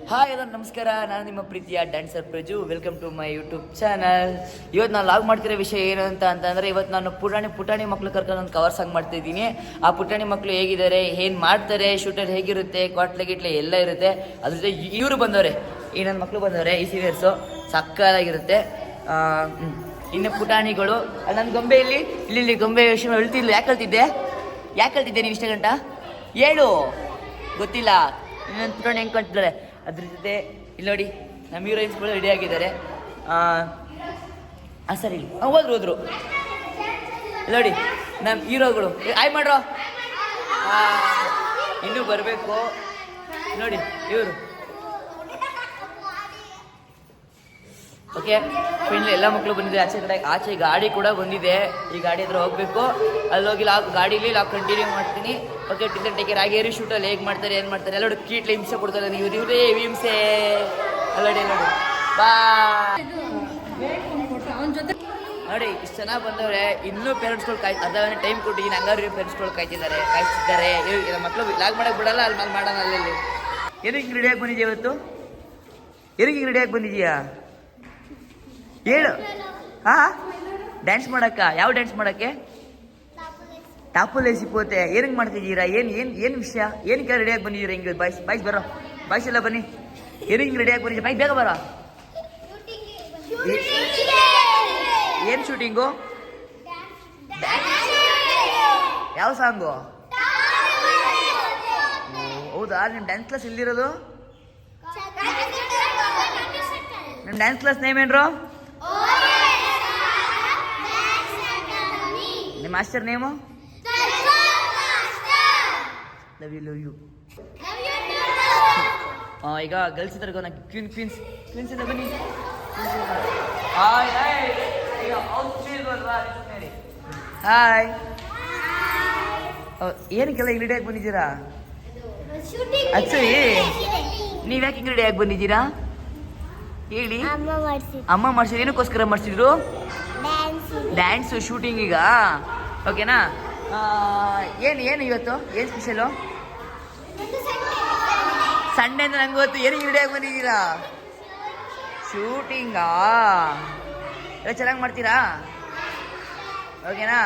Hi ಎಲ್ಲ ನಮಸ್ಕಾರ, ನಾನು ನಿಮ್ಮ ಪ್ರೀತಿಯ dancer Praju. Welcome to my YouTube channel. ಇವತ್ತು ನಾನು ಲಾಗ್ ಮಾಡ್ತಿರೋ ವಿಷಯ ಏನು ಅಂತಂದರೆ, ಇವತ್ತು ನಾನು ಪುಟಾಣಿ ಮಕ್ಕಳು ಕರ್ಕೊಂಡು ಒಂದು ಕವರ್ ಸಾಂಗ್ ಮಾಡ್ತಾ ಇದ್ದೀನಿ. ಆ ಪುಟಾಣಿ ಮಕ್ಕಳು ಹೇಗಿದ್ದಾರೆ, ಏನು ಮಾಡ್ತಾರೆ, ಶೂಟರ್ ಹೇಗಿರುತ್ತೆ, ಗಿಟ್ಲೆ ಎಲ್ಲ ಇರುತ್ತೆ. ಅದ್ರ ಜೊತೆ ಇವರು ಬಂದವರೆ, ಈ ನನ್ನ ಮಕ್ಕಳು ಬಂದವರೆ, ಈ ಸೀನಿಯರ್ಸು ಸಕ್ಕತ್ತಾಗಿರುತ್ತೆ. ಇನ್ನು ಪುಟಾಣಿಗಳು ನನ್ನ ಗೊಂಬೆ ಇಲ್ಲಿ ಗೊಂಬೆ ವಿಷಯ ಹೇಳ್ತಿಲ್ಲ. ಯಾಕೆ ಕಲ್ತಿದ್ದೆ ನೀನು ಇಷ್ಟ ಗಂಟ ಹೇಳು, ಗೊತ್ತಿಲ್ಲ. ಇನ್ನೊಂದು ಪುಟಾಣಿ ಹೆಂಗೆ ಕಲ್ತಿದ್ದಾರೆ. ಅದ್ರ ಜೊತೆ ಇಲ್ಲಿ ನೋಡಿ ನಮ್ಮ ಹೀರೋಯಿನ್ಸ್ಗಳು ರೆಡಿ ಆಗಿದ್ದಾರೆ. ಸರ್ ಇಲ್ಲಿ ಹೋದ್ರು ನೋಡಿ ನಮ್ಮ ಹೀರೋಗಳು. ಆಯ್ ಮಾಡ್ರೋ, ಇನ್ನೂ ಬರಬೇಕು ನೋಡಿ ಇವರು. ಓಕೆ ಫ್ರೆಂಡ್, ಎಲ್ಲ ಮಕ್ಕಳು ಬಂದಿದೆ. ಆಚೆ ಗಾಡಿ ಕೂಡ ಬಂದಿದೆ. ಈ ಗಾಡಿ ಹತ್ರ ಹೋಗ್ಬೇಕು. ಅಲ್ಲಿ ಹೋಗಿ ಗಾಡೀಲಿ ಕಂಟಿನ್ಯೂ ಮಾಡ್ತೀನಿ. Okay, take care. ಹಾಗೆ ಶೂಟಲ್ಲಿ ಹೇಗೆ ಮಾಡ್ತಾರೆ, ಏನು ಮಾಡ್ತಾರೆ ಎಲ್ಲ ನೋಡಿ. ಕೀಟ್ಲೆ ಹಿಂಸೆ ಕೊಡ್ತಾರೆ ಇವರೇ ಹಿಂಸೆ ಅಲ್ಲಡಿ ನೋಡಿ. ಬಾ ನೋಡಿ, ಇಷ್ಟು ಚೆನ್ನಾಗಿ ಬಂದವ್ರೆ. ಇನ್ನೂ ಪೇರೆಂಟ್ಸ್ಗಳು ಅರ್ಧ ಗಂಟೆ ಟೈಮ್ ಕೊಟ್ಟಿದ್ದೀನಿ. ಹಂಗಾರು ಪೇರೆಂಟ್ಸ್ಗಳು ಕಾಯ್ತಿದ್ದಾರೆ. ಮಕ್ಕಳು ಲಾಗ್ ಮಾಡಕ್ಕೆ ಬಿಡಲ್ಲ. ಅಲ್ಲಿ ಮಾಡೋಣ. ಅಲ್ಲಿ ಏನಕ್ಕೆ ರೆಡಿಯಾಗಿ ಬಂದಿದ್ಯಾ ಇವತ್ತು? ಏನಕ್ಕೆ ರೆಡಿಯಾಗಿ ಬಂದಿದ್ಯಾ ಹೇಳು. ಡ್ಯಾನ್ಸ್ ಮಾಡಕ್ಕ? ಯಾವ ಡ್ಯಾನ್ಸ್ ಮಾಡಕ್ಕೆ? ಟಾಪುಲೇಸಿ ಪೋತೆ. ಏನಕ್ಕೆ ಮಾಡ್ತಿದ್ದೀರಾ? ಏನು ವಿಷಯ? ಏನಕ್ಕೆ ರೆಡಿಯಾಗಿ ಬಂದಿದ್ದೀರಾ? ಹಿಂಗೆ ಬಾಯ್ಸ್ ಬರೋ, ಬಾಯ್ಸ್ ಎಲ್ಲ ಬನ್ನಿ. ಏನಕ್ಕೆ ರೆಡಿಯಾಗಿ ಬಂದಿದ್ದೀರಾ? ಬೇಗ ಬರೋ. ಏನು ಶೂಟಿಂಗು? ಯಾವ ಸಾಂಗು? ಹೌದಾ? ನಿಮ್ಮ ಡ್ಯಾನ್ಸ್ ಕ್ಲಾಸ್ ಎಲ್ಲಿರೋದು? ನಿಮ್ಮ ಡ್ಯಾನ್ಸ್ ಕ್ಲಾಸ್ ನೇಮ್ ಏನ್ರು? ನಿಮ್ಮ ಮಾಸ್ಟರ್ ನೇಮು? Love you. ಈಗ ಗರ್ಲ್ಸ್ ಇದ್ರಾಗ ನಾ ಕ್ವೀನ್ಸ್ ಇಂದ ಬನ್ನಿ. ಹಾಯ್. ಏನಕ್ಕೆಲ್ಲ ಹಿಂಗೆ ರೆಡಿಯಾಗಿ ಬಂದಿದ್ದೀರಾ? ಅಚ್ಚರಿ, ನೀವು ಯಾಕೆ ಹಿಂಗೆ ರೆಡಿಯಾಗಿ ಬಂದಿದ್ದೀರಾ ಹೇಳಿ? ಅಮ್ಮ ಮಾಡ್ಸಿದ್ರು. ಏನಕ್ಕೋಸ್ಕರ ಮಾಡಿಸಿದ್ರು? Dance, shooting. ಈಗ ಓಕೆನಾ? ಏನು ಇವತ್ತು ಏನು ಸ್ಪೆಷಲು? ಸಂಡೇ ಅಂತ ನಂಗೆ ಗೊತ್ತು. ಏನಕ್ಕೆ ರೆಡಿಯಾಗಿ ಬಂದಿದ್ದೀರಾ? ಶೂಟಿಂಗಾ? ಎಲ್ಲ ಚೆನ್ನಾಗಿ ಮಾಡ್ತೀರಾ? ಓಕೆನಾ?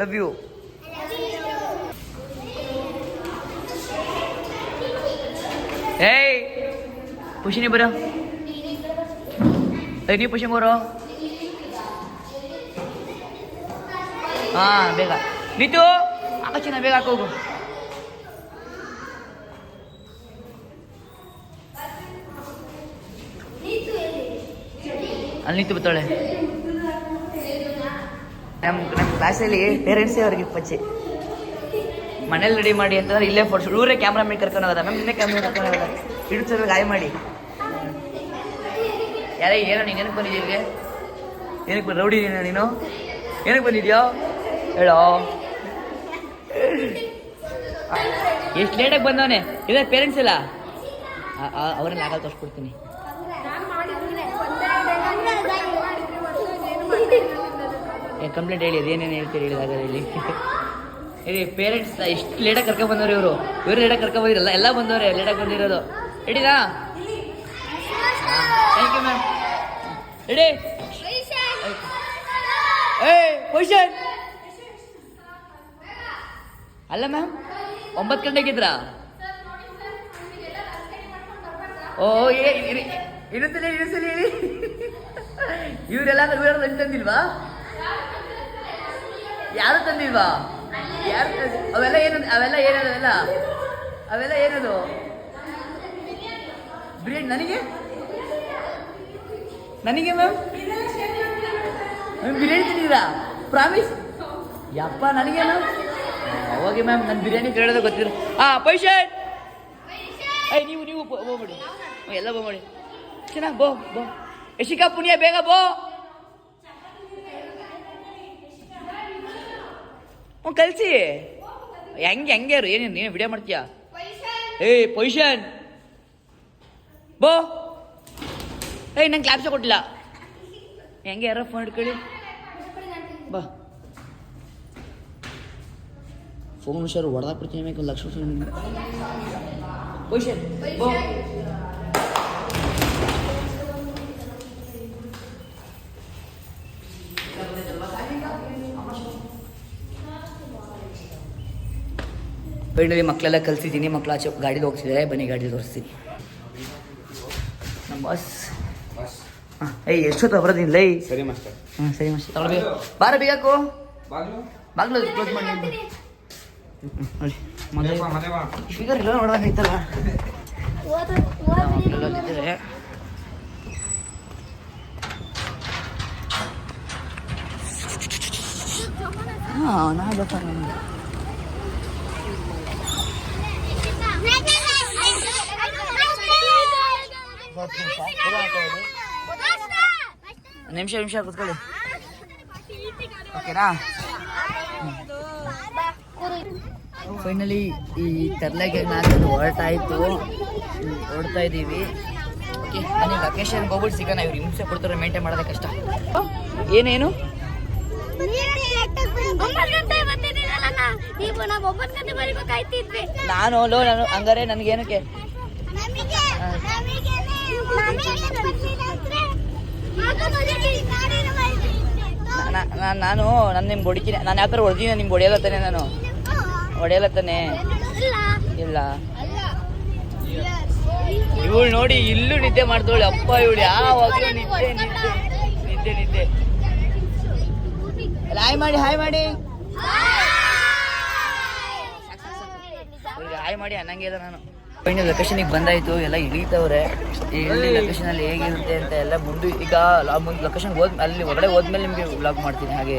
Love you. ಏಯ್ ಪುಷಿನಿ ಬರೋ. ನೀವು ಪುಷಿ ಬರೋ. ಬೇಗ ನಿಂತು ಆಚೆನ ಬೇಗ ಹಾಕೋಗು. ಅಲ್ಲಿ ನಿಂತು ಬರ್ತಾಳೆ. ನಮ್ಮ ಕ್ಲಾಸಲ್ಲಿ ಪೇರೆಂಟ್ಸೇ ಅವ್ರಿಗೆ ಪಚ್ಚೆ ಮನೇಲಿ ರೆಡಿ ಮಾಡಿ ಅಂತಂದ್ರೆ ಇಲ್ಲೇ ಫೋಟೋ. ಇವರೇ ಕ್ಯಾಮ್ರಾಮನ್ ಕರ್ಕೊಂಡು ಹೋದ. ಮ್ಯಾಮ್ ಇನ್ನೇ ಕ್ಯಾಮ್ರಾ ಕರ್ಕೊಂಡು ಹೋದ. ಇಡಿಸೋರು ಗಾಯ ಮಾಡಿ. ಏನೋ ನೀನು ಏನಕ್ಕೆ ಬಂದಿದ್ದೀರಿಗೆ? ಏನಕ್ಕೆ ರೌಡಿ ನೀನು? ಏನಕ್ಕೆ ಬಂದಿದ್ಯೋ ಹೇಳೋ. ಎಷ್ಟು ಲೇಟಾಗಿ ಬಂದವನೇ. ಇಲ್ಲ ಪೇರೆಂಟ್ಸ್ ಇಲ್ಲ, ಅವ್ರನ್ನ ಆಗಲ್ಲ ತೋರಿಸ್ಕೊಡ್ತೀನಿ. ಕಂಪ್ಲೇಂಟ್ ಹೇಳಿ, ಅದೇನೇನು ಹೇಳ್ತೀರಿ ಹೇಳಿದಾಗ ಇಲ್ಲಿ. ಹೇಳಿ ಪೇರೆಂಟ್ಸ್ ಎಷ್ಟು ಲೇಟಾಗಿ ಕರ್ಕೊಂಡು ಬಂದವ್ರು ಇವರು ಲೇಟಾಗಿ ಕರ್ಕೊಂಡು ಬಂದಿರಲ್ಲ. ಎಲ್ಲ ಬಂದವ್ರೆ ಲೇಟಾಗಿ ಬಂದಿರೋದು. ರೆಡಿನಾ? Thank you ma'am. Ready? Position ಅಲ್ಲ ಮ್ಯಾಮ್, 9 ಗಂಟೆಗಿದ್ರಾ? ಇನ್ನೊಂದ್ಸಲ ಹೇಳಿ. ಇವರೆಲ್ಲ ತಂದಿಲ್ವಾ? ಯಾರು ತಂದಿಲ್ವಾ? ಅವೆಲ್ಲ ಏನದು? ಬಿರಿಯಾನಿ ನನಗೆ ಮ್ಯಾಮ್ ಬಿರಿಯಾನಿ ತಿಂದಿದ್ದೀರಾ? ಪ್ರಾಮಿಸ್? ಯಪ್ಪ ನನಗೆ ಮ್ಯಾಮ್. ಹೋಗಿ ಮ್ಯಾಮ್, ನನ್ನ ಬಿರಿಯಾನಿ ಕೇಳೋದು ಗೊತ್ತಿಲ್ಲ. ಪೊಸಿಷನ್. ನೀವು ಬೋಗ್ಬಿಡಿ, ಎಲ್ಲ ಬೋಗ್ಬಿಡಿ. ಚೆನ್ನಾಗಿ ಬೋ ಯಶಿಕಾ ಪುಣ್ಯ ಬೇಗ ಬೋ. ಕಲ್ಸಿ ಹೆಂಗೆ ಏನೇನು ನೀನು ವಿಡಿಯೋ ಮಾಡ್ತೀಯಾ? ಪೊಸಿಷನ್ ಬೋ. ನಂಗೆ ಕ್ಲಾಪ್ಸ ಕೊಟ್ಟಿಲ್ಲ. ಹೆಂಗೆ ಯಾರೋ ಫೋನ್ ಇಟ್ಕೊಳ್ಳಿ. ಬಾ ಫೋನ್ ಹುಷಾರು ಹೊಡೆದಾಕ್ಬಿಡ್ತೀನಿ. 1 ಲಕ್ಷ ಪೊಸಿಷನ್. ಫೈನಲಿ ಮಕ್ಕಳೆಲ್ಲ ಕಲ್ತಿದ್ದೀನಿ. ಮಕ್ಕಳು ಆಚೆ ಗಾಡೀಲಿ ಹೋಗ್ತಿದ್ದಾರೆ, ಬನ್ನಿ ಗಾಡೀಲಿ ತೋರಿಸ್ತೀನಿ. ನಮ್ಮ ಬಾಸ್ ಹಾಂ ಏಯ್ ಎಷ್ಟೊತ್ತು ಬರೋದಿಲ್ಲ ಲೈ. ಸರಿ ಮಾಸ್ಟರ್. ಹಾಂ ಸರಿ ಮಾಸ್ಟರ್ ತಗೊಳ್ಬೇಕು. ಬಾರ ಬೇಗಾಕು ಬಾಗ್ಲು ಕ್ಲೋಸ್ ಮಾಡಿ ನೋಡಿ. ಸ್ಪೀಕರ್ ಇಲ್ಲ ನೋಡೋದಾಗೈತಲ್ಲ. ಮಕ್ಕಳೆಲ್ಲ ಹಾಂ ನಾ ಬೇಕಾ ನಮಗೆ ನಿಮಿಷ ಕೂತ್ಕೊಳ್ಳಿ ಓಕೆನಾ. ಫೈನಲಿ ಈ ತರ್ಲೆಗೆ ನಾನು ಹೊರಡ್ತಾ ಇದ್ದೀವಿ. ಓಕೆ ಬನ್ನಿ ಲೊಕೇಶನ್ಗೆ ಹೋಗ್ಬಿಟ್ಟು ಸಿಗೋಣ. ಇವ್ರು ಹಿಂಸೆ ಕೊಡ್ತಾರೆ, ಮೇಂಟೈನ್ ಮಾಡೋದೇ ಕಷ್ಟ. ಏನೇನು ನಾನು ಹಂಗಾರೆ ನನಗೇನಕ್ಕೆ ನಾನು ನಿಮ್ಗೆ ಹೊಡಿತೀನಿ. ನಾನು ಯಾವ ಥರ ಹೊಡೆದಿನ ನಿಮ್ಗೆ ಹೊಡೆಯಲ್ಲ ತಾನೆ? ನಾನು ಹೊಡೆಯಲ್ಲ ತಾನೆ? ಇಲ್ಲ. ಇವಳು ನೋಡಿ ಇಲ್ಲೂ ನಿದ್ದೆ ಮಾಡ್ದವಳು. ಅಪ್ಪ ಇವಳು ಯಾವಾಗಲೂ ನಿದ್ದೆ. ಹಾಯ್ ಮಾಡಿ ಹಾಯ್ ಮಾಡಿ ಅನ್ನಂಗೆ ಇಲ್ಲ ನಾನು. ಫೈನಲ್ ಲೊಕೇಶನಿಗೆ ಬಂದಾಯಿತು. ಎಲ್ಲ ಇಳೀತವ್ರೆ. ಇಲ್ಲಿ ಲೊಕೇಶನಲ್ಲಿ ಹೇಗಿರುತ್ತೆ ಅಂತ ಎಲ್ಲ ಮುಂದೆ ಈಗ ಲೊಕೇಶನ್ಗೆ ಅಲ್ಲಿ ಹೊರಗಡೆ ಹೋದ್ಮೇಲೆ ನಿಮಗೆ ವ್ಲಾಗ್ ಮಾಡ್ತೀನಿ. ಹಾಗೆ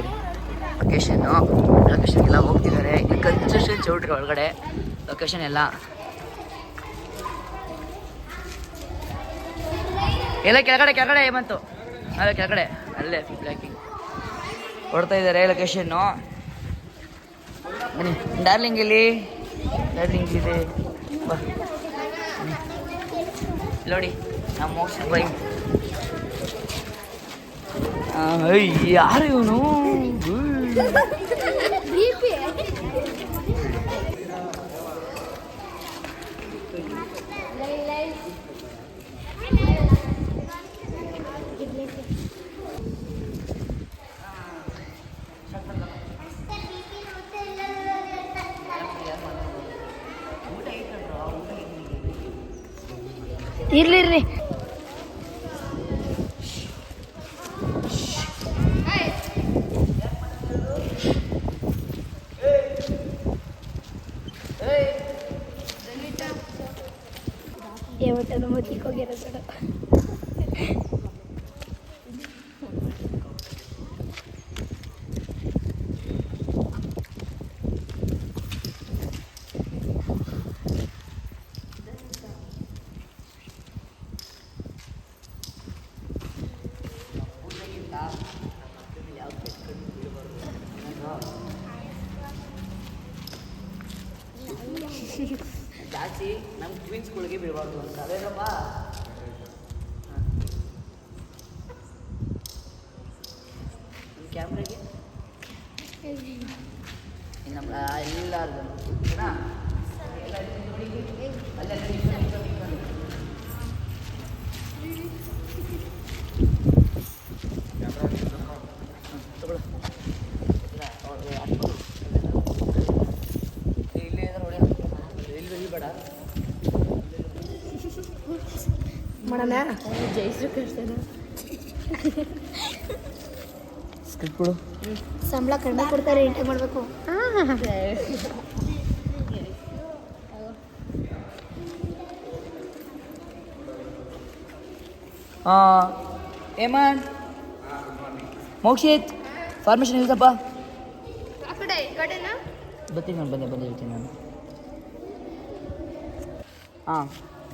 ಲೊಕೇಶನ್ಗೆಲ್ಲ ಹೋಗ್ತಿದ್ದಾರೆ. ಇಲ್ಲಿ ಕನ್ಸ್ಟ್ರಕ್ಷನ್ ಚೌಟ್ರಿ ಒಳಗಡೆ ಲೊಕೇಶನ್ ಎಲ್ಲ ಕೆಳಗಡೆ ಏಮಂತು ಅಲ್ಲೇ ಕೆಳಗಡೆ ಅಲ್ಲೇ ಬ್ಲ್ಯಾಕಿಂಗ್ ಹೊಡ್ತಾ ಇದ್ದಾರೆ ಲೊಕೇಶನ್ನು. ಬನ್ನಿ ಡಾರ್ಲಿಂಗ್ ಇದೆ ಬಾ ನೋಡಿ ನಮ್ಮ ಮೋಕ್ಷ ಬೈ. ಯಾರು ಇವನು? ಇರ್ಲಿ ಯಾವತ್ತೂ ಮತ್ತಿಗೆ ಹೋಗಿರೋ ಜಾಸ್ತಿ ನಮ್ಮ ಟ್ವಿನ್ಸ್ಗಳಿಗೆ ಬಿಡಬಾರ್ದು ಅಂತ ಅದೇನಪ್ಪ. ಕ್ಯಾಮ್ರಾಗೆ ನಮ್ಮ ಎಲ್ಲ ಮಾಡೋಣ. ಜೈಶ್ರೀ ಕಳಿಸ್ತೇನೆ ಸ್ಕ್ರಿಪ್ಟ್ ಕೊಡು. ಸಂಬಳ ಕಡಿಮೆ ಕೊಡ್ತಾರೆ, ಎಂಟೆ ಮಾಡಬೇಕು. ಏಮನ್ ಮೋಕ್ಷಿತ್ ಫಾರ್ಮೇಶನ್ ಇಲ್ಸಪ್ಪ. ಬರ್ತೀನಿ ನಾನು ಬಂದೆ ಹೇಳ್ತೀನಿ ನಾನು.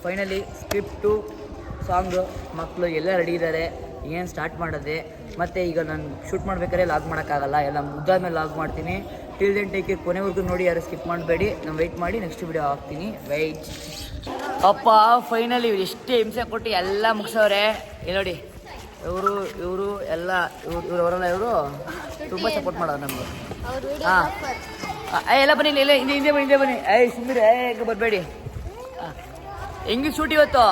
ಫೈನಲಿ ಸ್ಕ್ರಿಪ್ಟು ಸಾಂಗು ಮಕ್ಕಳು ಎಲ್ಲ ರೆಡಿ ಇದ್ದಾರೆ. ಏನು ಸ್ಟಾರ್ಟ್ ಮಾಡೋದೆ. ಮತ್ತು ಈಗ ನಾನು ಶೂಟ್ ಮಾಡ್ಬೇಕಾದ್ರೆ ಲಾಗ್ ಮಾಡೋಕ್ಕಾಗಲ್ಲ, ಎಲ್ಲ ಮುದ್ದಾದ್ಮೇಲೆ ಲಾಗ್ ಮಾಡ್ತೀನಿ. Till then take care. ಕೊನೆವರೆಗೂ ನೋಡಿ, ಯಾರು ಸ್ಕಿಪ್ ಮಾಡಬೇಡಿ. ನಾನು ವೆಯ್ಟ್ ಮಾಡಿ ನೆಕ್ಸ್ಟ್ ವಿಡಿಯೋ ಹಾಕ್ತೀನಿ. ವೆಯ್ಟ್. ಅಪ್ಪ ಫೈನಲಿ ಇವ್ರು ಎಷ್ಟೇ ಹಿಂಸೆ ಕೊಟ್ಟು ಎಲ್ಲ ಮುಗಿಸೋರೆ. ಇಲ್ಲಿ ನೋಡಿ ಇವರು ಎಲ್ಲ ಅವರೆಲ್ಲ ತುಂಬ ಸಪೋರ್ಟ್ ಮಾಡೋರು ನಮಗೆ. ಎಲ್ಲ ಬನ್ನಿ, ಇಲ್ಲ ಹಿಂದೆ ಬನ್ನಿ. ಸುಮ್ಮನೆ ಬರಬೇಡಿ. ಹೆಂಗಿ ಶೂಟ್ ಇವತ್ತು?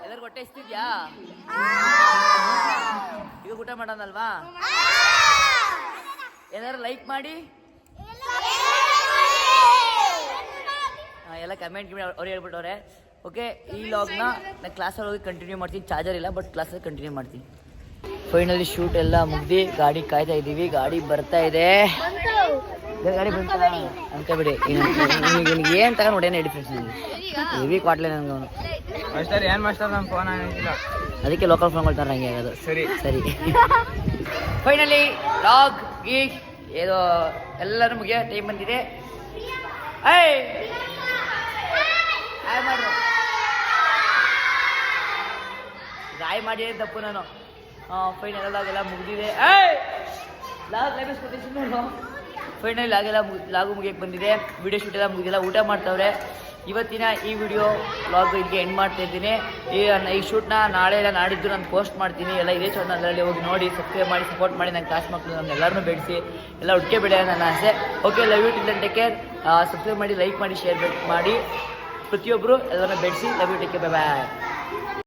ಎಲ್ಲರಿಗೂ ಹೊಟ್ಟೆ ಇಸ್ತಿದ್ಯಾ? ಈಗ ಊಟ ಮಾಡೋಣಲ್ವಾ? ಏನಾದ್ರು ಲೈಕ್ ಮಾಡಿ. ಎಲ್ಲ ಕಮೆಂಟ್ ಅವ್ರು ಹೇಳ್ಬಿಟ್ಟವ್ರೆ. ಓಕೆ, ಈ ಲಾಗ್ನ ನಾನು ಕ್ಲಾಸಲ್ಲಿ ಹೋಗಿ ಕಂಟಿನ್ಯೂ ಮಾಡ್ತೀನಿ. ಚಾರ್ಜರ್ ಇಲ್ಲ, ಬಟ್ ಕ್ಲಾಸಲ್ಲಿ ಕಂಟಿನ್ಯೂ ಮಾಡ್ತೀನಿ. ಫೈನಲಿ ಶೂಟ್ ಎಲ್ಲ ಮುಗ್ದು ಗಾಡಿ ಕಾಯ್ತಾ ಇದ್ದೀವಿ. ಗಾಡಿ ಬರ್ತಾ ಇದೆ. ಗಾಡಿ ಬಂತಲ್ಲ ಅನ್ಕೋಬಿಡಿ. ಏನು ತಗೊಂಡು ಹೊಡೆಯೋ ಡಿಫ್ರೆನ್ಸ್ ಇದೆ. ಹೆವಿ ಕ್ವಾಟ್ಲೆ ನನಗೆ ಅವನು ಮಾಸ್ಟರ್ ಏನು ಮಾಸ್ಟರ್ ನಮ್ಮ ಫೋನ್ ಆಗಿಲ್ಲ, ಅದಕ್ಕೆ ಲೋಕಲ್ ಫೋನ್ ಕೊಡ್ತಾರೆ ಹಂಗೆ ಆಗೋದು. ಸರಿ ಸರಿ. ಫೈನಲಿ ಲಾಗ್ ಗೀಗ್ ಏನೋ ಎಲ್ಲರೂ ಮುಗಿಯೋ ಟೈಮ್ ಬಂದಿದೆ. ಹಾಯ್ ಮಾಡ್ರು, ಗಾಯ ಮಾಡಿ ತಪ್ಪು ನಾನು. ಫೈನಲ್ ಲಾಗೆಲ್ಲ ಮುಗಿದಿದೆ. ಫೈನಲ್ ಲಾಗು ಮುಗಿಯಕ್ಕೆ ಬಂದಿದೆ. ವಿಡಿಯೋ ಶೂಟ್ ಎಲ್ಲ ಮುಗಿದಿಲ್ಲ, ಊಟ ಮಾಡ್ತಾವ್ರೆ. ಇವತ್ತಿನ ಈ ವಿಡಿಯೋ ಲಾಗ್ ಇದಕ್ಕೆ ಎಂಡ್ ಮಾಡ್ತಾ ಇದ್ದೀನಿ. ಈ ಶೂಟ್ನ ನಾಳೆ ಇಲ್ಲ ನಾಡಿದ್ದು ನಾನು ಪೋಸ್ಟ್ ಮಾಡ್ತೀನಿ. ಎಲ್ಲ ಇದೇ ಚಾನಲಲ್ಲಿ ಹೋಗಿ ನೋಡಿ, ಸಬ್ಸ್ಕ್ರೈಬ್ ಮಾಡಿ, ಸಪೋರ್ಟ್ ಮಾಡಿ. ನನ್ನ ಕ್ಲಾಸ್ ಮಕ್ಕಳು ನನ್ನ ಎಲ್ಲರನ್ನೂ ಬೆಳೆಸಿ ಎಲ್ಲ ಒಟ್ಟಿಗೆ ಬೆಳೆಯೋ ನನ್ನ ಆಸೆ. Okay, love you till take care. Subscribe ಮಾಡಿ, ಲೈಕ್ ಮಾಡಿ, ಶೇರ್ ಮಾಡಿ. ಪ್ರತಿಯೊಬ್ಬರು ಎಲ್ಲರನ್ನ ಬೆಳೆಸಿ. Love you take care. Bye.